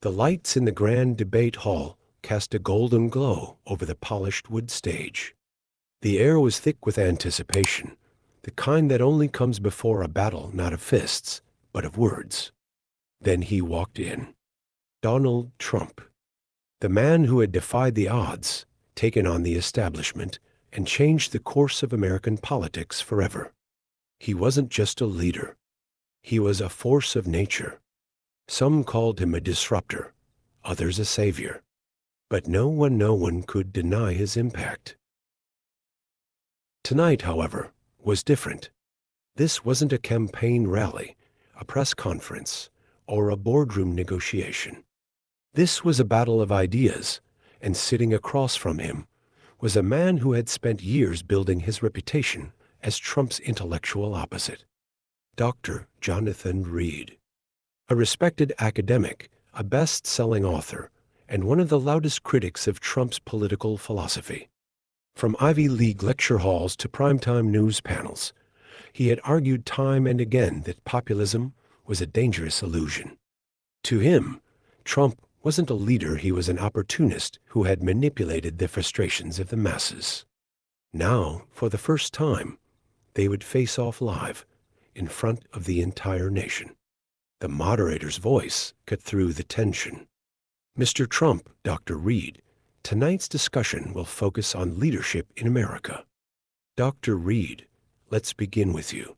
The lights in the grand debate hall cast a golden glow over the polished wood stage. The air was thick with anticipation, the kind that only comes before a battle not of fists, but of words. Then he walked in. Donald Trump, the man who had defied the odds, taken on the establishment, and changed the course of American politics forever. He wasn't just a leader. He was a force of nature. Some called him a disruptor, others a savior. But no one could deny his impact. Tonight, however, was different. This wasn't a campaign rally, a press conference, or a boardroom negotiation. This was a battle of ideas, and sitting across from him was a man who had spent years building his reputation as Trump's intellectual opposite, Dr. Jonathan Reid. A respected academic, a best-selling author, and one of the loudest critics of Trump's political philosophy. From Ivy League lecture halls to primetime news panels, he had argued time and again that populism was a dangerous illusion. To him, Trump wasn't a leader, he was an opportunist who had manipulated the frustrations of the masses. Now, for the first time, they would face off live in front of the entire nation. The moderator's voice cut through the tension. Mr. Trump, Dr. Reid, tonight's discussion will focus on leadership in America. Dr. Reid, let's begin with you.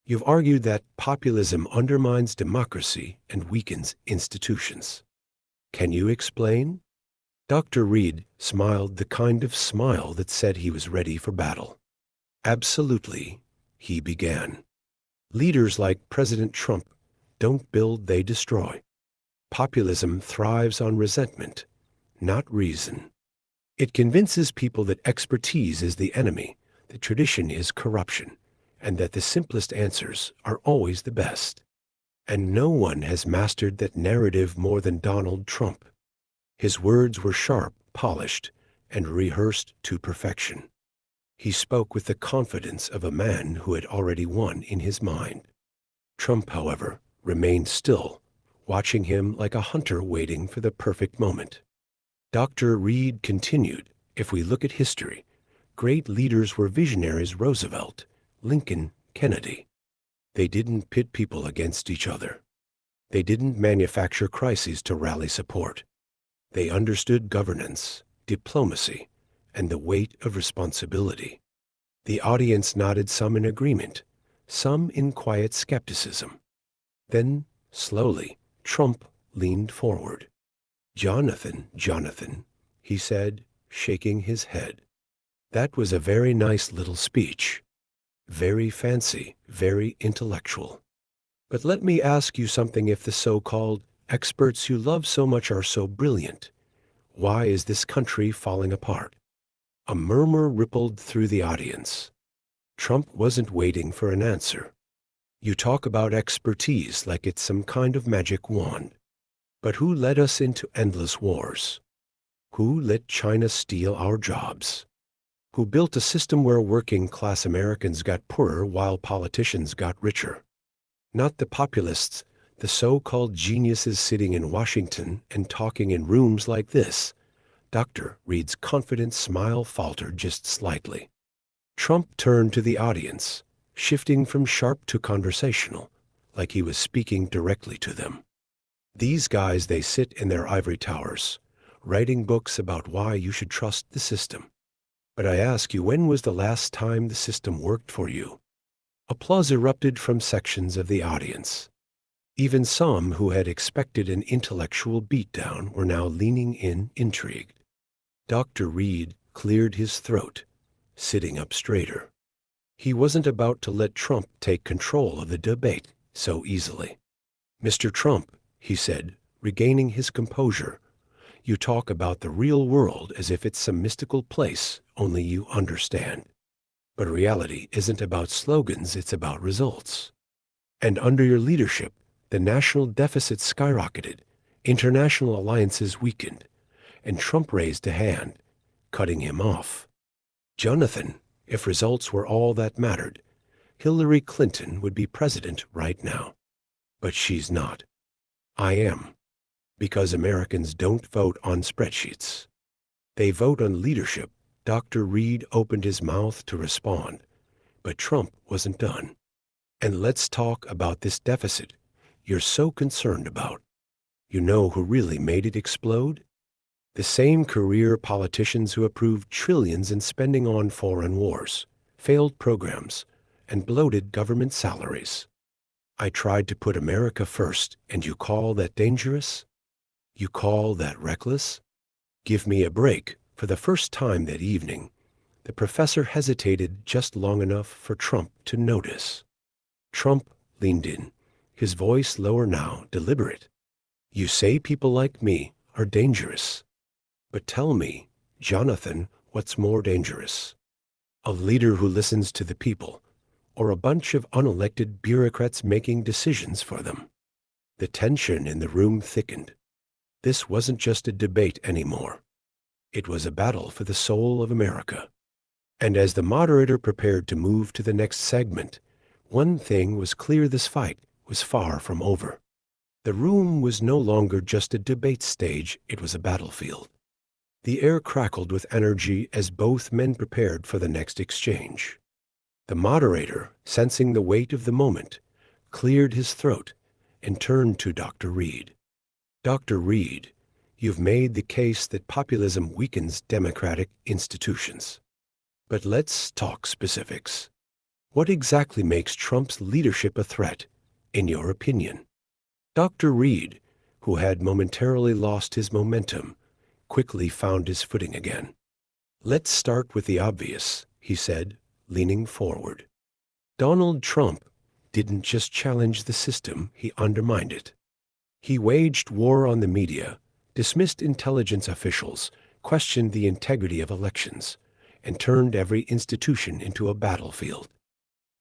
You've argued that populism undermines democracy and weakens institutions. Can you explain? Dr. Reid smiled the kind of smile that said he was ready for battle. Absolutely, he began. Leaders like President Trump don't build, they destroy. Populism thrives on resentment, not reason. It convinces people that expertise is the enemy, that tradition is corruption, and that the simplest answers are always the best. And no one has mastered that narrative more than Donald Trump. His words were sharp, polished, and rehearsed to perfection. He spoke with the confidence of a man who had already won in his mind. Trump, however, remained still, watching him like a hunter waiting for the perfect moment. Dr. Reid continued, if we look at history, great leaders were visionaries: Roosevelt, Lincoln, Kennedy. They didn't pit people against each other. They didn't manufacture crises to rally support. They understood governance, diplomacy, and the weight of responsibility. The audience nodded, some in agreement, some in quiet skepticism. Then, slowly, Trump leaned forward. Jonathan, he said, shaking his head. That was a very nice little speech. Very fancy, very intellectual. But let me ask you something. If the so-called experts you love so much are so brilliant, why is this country falling apart? A murmur rippled through the audience. Trump wasn't waiting for an answer. You talk about expertise like it's some kind of magic wand. But who led us into endless wars? Who let China steal our jobs? Who built a system where working-class Americans got poorer while politicians got richer? Not the populists, the so-called geniuses sitting in Washington and talking in rooms like this. Dr. Reid's confident smile faltered just slightly. Trump turned to the audience, shifting from sharp to conversational, like he was speaking directly to them. These guys, they sit in their ivory towers, writing books about why you should trust the system. But I ask you, when was the last time the system worked for you? Applause erupted from sections of the audience. Even some who had expected an intellectual beatdown were now leaning in, intrigued. Dr. Reid cleared his throat, sitting up straighter. He wasn't about to let Trump take control of the debate so easily. Mr. Trump, he said, regaining his composure, you talk about the real world as if it's some mystical place only you understand. But reality isn't about slogans, it's about results. And under your leadership, the national deficit skyrocketed, international alliances weakened, and Trump raised a hand, cutting him off. Jonathan, if results were all that mattered, Hillary Clinton would be president right now. But she's not. I am. Because Americans don't vote on spreadsheets. They vote on leadership. Dr. Reid opened his mouth to respond, but Trump wasn't done. And let's talk about this deficit you're so concerned about. You know who really made it explode? The same career politicians who approved trillions in spending on foreign wars, failed programs, and bloated government salaries. I tried to put America first, and you call that dangerous? You call that reckless? Give me a break. For the first time that evening, the professor hesitated just long enough for Trump to notice. Trump leaned in, his voice lower now, deliberate. You say people like me are dangerous. But tell me, Jonathan, what's more dangerous? A leader who listens to the people, or a bunch of unelected bureaucrats making decisions for them? The tension in the room thickened. This wasn't just a debate anymore. It was a battle for the soul of America. And as the moderator prepared to move to the next segment, one thing was clear: this fight was far from over. The room was no longer just a debate stage, it was a battlefield. The air crackled with energy as both men prepared for the next exchange. The moderator, sensing the weight of the moment, cleared his throat and turned to Dr. Reid. Dr. Reid, you've made the case that populism weakens democratic institutions. But let's talk specifics. What exactly makes Trump's leadership a threat, in your opinion? Dr. Reid, who had momentarily lost his momentum, quickly found his footing again. Let's start with the obvious, he said, leaning forward. Donald Trump didn't just challenge the system, he undermined it. He waged war on the media, dismissed intelligence officials, questioned the integrity of elections, and turned every institution into a battlefield.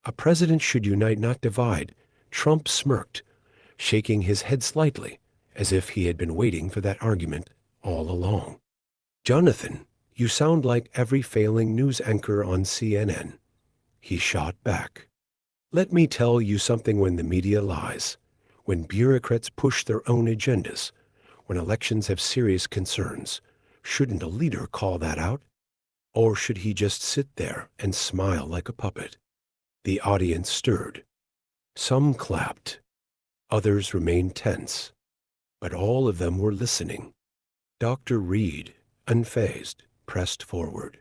A president should unite, not divide. Trump smirked, shaking his head slightly, as if he had been waiting for that argument all along. Jonathan, you sound like every failing news anchor on CNN. He shot back. Let me tell you something: when the media lies, when bureaucrats push their own agendas, when elections have serious concerns, shouldn't a leader call that out? Or should he just sit there and smile like a puppet? The audience stirred. Some clapped. Others remained tense. But all of them were listening. Dr. Reid, unfazed, pressed forward.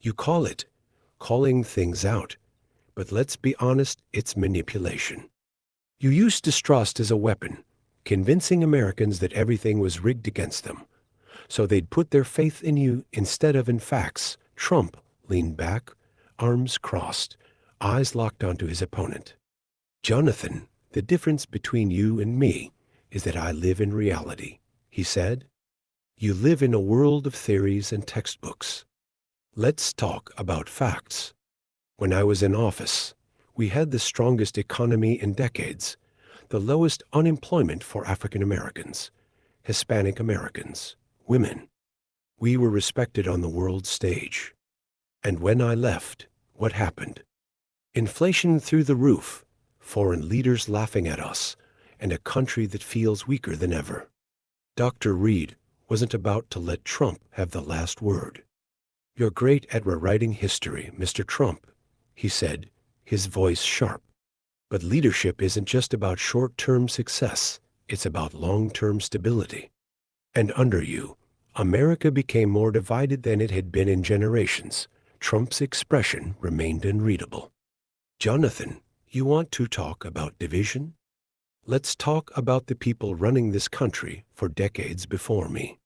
You call it calling things out, but let's be honest, it's manipulation. You used distrust as a weapon, convincing Americans that everything was rigged against them, so they'd put their faith in you instead of in facts. Trump leaned back, arms crossed, eyes locked onto his opponent. Jonathan, the difference between you and me is that I live in reality, he said. You live in a world of theories and textbooks. Let's talk about facts. When I was in office, we had the strongest economy in decades, the lowest unemployment for African Americans, Hispanic Americans, women. We were respected on the world stage. And when I left, what happened? Inflation through the roof, foreign leaders laughing at us, and a country that feels weaker than ever. Dr. Reid wasn't about to let Trump have the last word. You're great at rewriting history, Mr. Trump, he said, his voice sharp. But leadership isn't just about short-term success, it's about long-term stability. And under you, America became more divided than it had been in generations. Trump's expression remained unreadable. Jonathan, you want to talk about division? Let's talk about the people running this country for decades before me.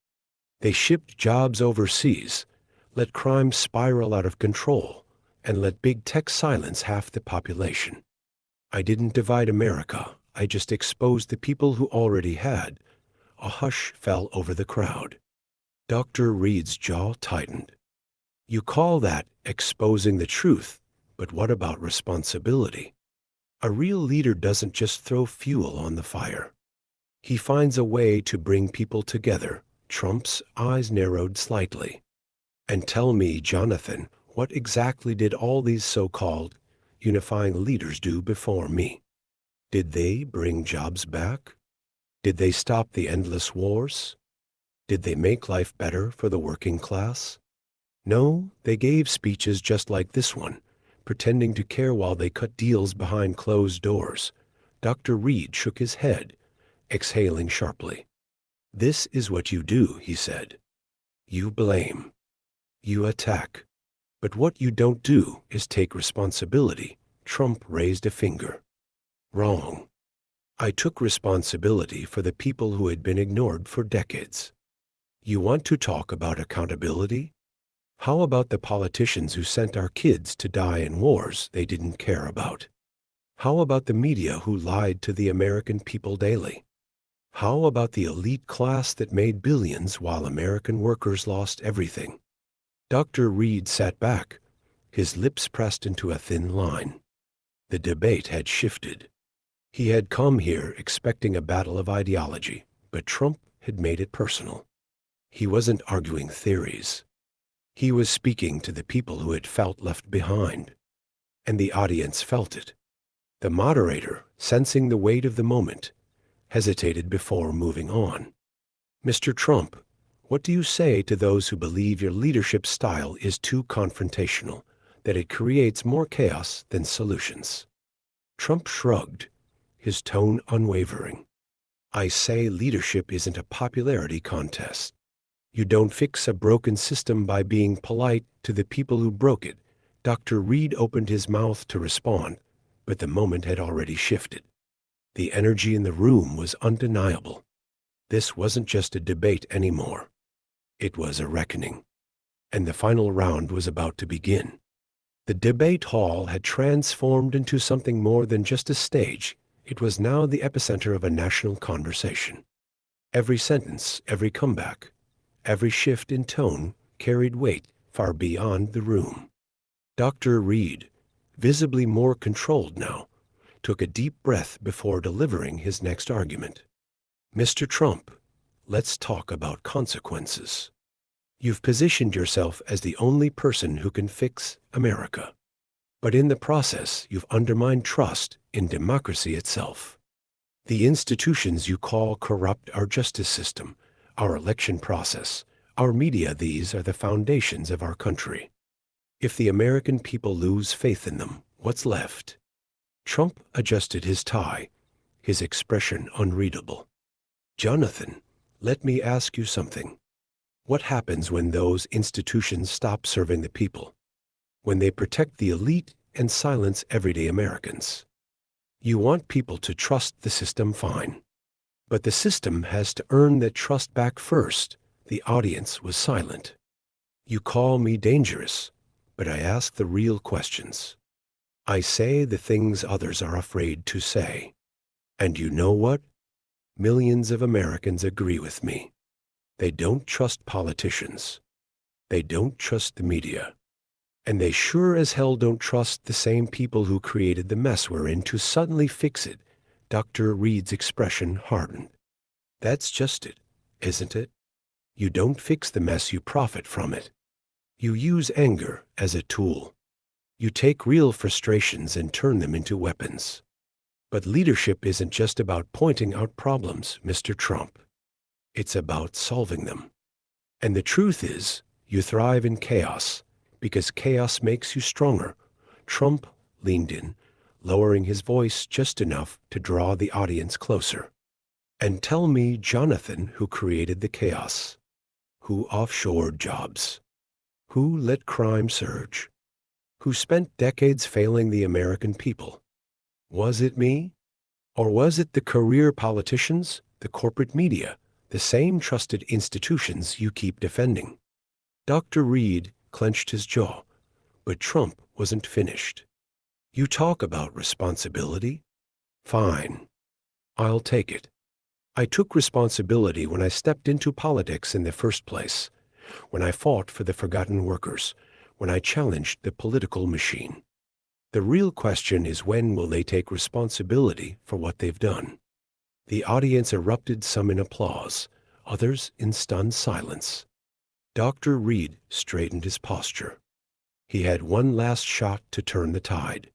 They shipped jobs overseas, let crime spiral out of control, and let big tech silence half the population. I didn't divide America, I just exposed the people who already had. A hush fell over the crowd. Dr. Reid's jaw tightened. You call that exposing the truth, but what about responsibility? A real leader doesn't just throw fuel on the fire. He finds a way to bring people together. Trump's eyes narrowed slightly. And tell me, Jonathan, what exactly did all these so-called unifying leaders do before me? Did they bring jobs back? Did they stop the endless wars? Did they make life better for the working class? No, they gave speeches just like this one, pretending to care while they cut deals behind closed doors. Dr. Reid shook his head, exhaling sharply. "This is what you do," he said. "You blame. You attack. But what you don't do is take responsibility." Trump raised a finger. "Wrong. I took responsibility for the people who had been ignored for decades. You want to talk about accountability? How about the politicians who sent our kids to die in wars they didn't care about? How about the media who lied to the American people daily? How about the elite class that made billions while American workers lost everything?" Dr. Reid sat back, his lips pressed into a thin line. The debate had shifted. He had come here expecting a battle of ideology, but Trump had made it personal. He wasn't arguing theories. He was speaking to the people who had felt left behind, and the audience felt it. The moderator, sensing the weight of the moment, hesitated before moving on. "Mr. Trump, what do you say to those who believe your leadership style is too confrontational, that it creates more chaos than solutions?" Trump shrugged, his tone unwavering. "I say leadership isn't a popularity contest. You don't fix a broken system by being polite to the people who broke it." Dr. Reid opened his mouth to respond, but the moment had already shifted. The energy in the room was undeniable. This wasn't just a debate anymore. It was a reckoning. And the final round was about to begin. The debate hall had transformed into something more than just a stage. It was now the epicenter of a national conversation. Every sentence, every comeback, every shift in tone carried weight far beyond the room. Dr. Reid, visibly more controlled now, took a deep breath before delivering his next argument. "Mr. Trump, let's talk about consequences. You've positioned yourself as the only person who can fix America. But in the process, you've undermined trust in democracy itself. The institutions you call corrupt our justice system, our election process, our media, these are the foundations of our country. If the American people lose faith in them, what's left?" Trump adjusted his tie, his expression unreadable. "Jonathan, let me ask you something. What happens when those institutions stop serving the people? When they protect the elite and silence everyday Americans? You want people to trust the system, fine. But the system has to earn that trust back first." The audience was silent. "You call me dangerous, but I ask the real questions. I say the things others are afraid to say. And you know what? Millions of Americans agree with me. They don't trust politicians. They don't trust the media. And they sure as hell don't trust the same people who created the mess we're in to suddenly fix it." Dr. Reid's expression hardened. "That's just it, isn't it? You don't fix the mess, you profit from it. You use anger as a tool. You take real frustrations and turn them into weapons. But leadership isn't just about pointing out problems, Mr. Trump. It's about solving them. And the truth is, you thrive in chaos, because chaos makes you stronger." Trump leaned in, lowering his voice just enough to draw the audience closer. "And tell me, Jonathan, who created the chaos? Who offshored jobs? Who let crime surge? Who spent decades failing the American people? Was it me? Or was it the career politicians, the corporate media, the same trusted institutions you keep defending?" Dr. Reid clenched his jaw, but Trump wasn't finished. "You talk about responsibility? Fine. I'll take it. I took responsibility when I stepped into politics in the first place, when I fought for the forgotten workers, when I challenged the political machine. The real question is, when will they take responsibility for what they've done?" The audience erupted, some in applause, others in stunned silence. Dr. Reid straightened his posture. He had one last shot to turn the tide.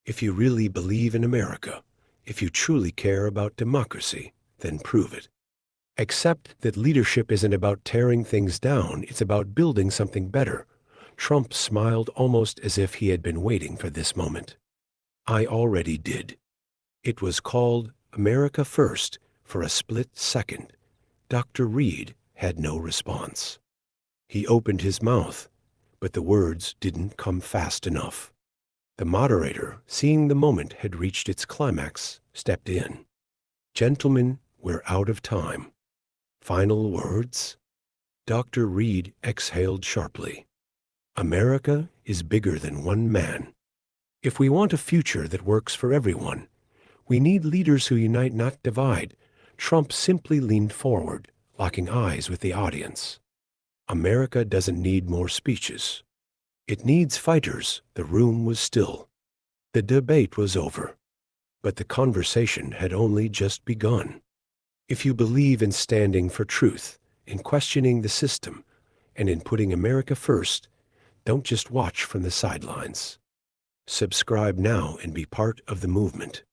"If you really believe in America, if you truly care about democracy, then prove it. Accept that leadership isn't about tearing things down, it's about building something better. Trump smiled almost as if he had been waiting for this moment. I already did. It was called America First for a split second. Dr. Reid had no response. He opened his mouth, but the words didn't come fast enough. The moderator, seeing the moment had reached its climax, stepped in. Gentlemen, we're out of time. Final words? Dr. Reid exhaled sharply. America is bigger than one man. If we want a future that works for everyone, we need leaders who unite, not divide. Trump simply leaned forward, locking eyes with the audience. America doesn't need more speeches. It needs fighters. The room was still. The debate was over. But the conversation had only just begun. If you believe in standing for truth, in questioning the system, and in putting America first, don't just watch from the sidelines. Subscribe now and be part of the movement.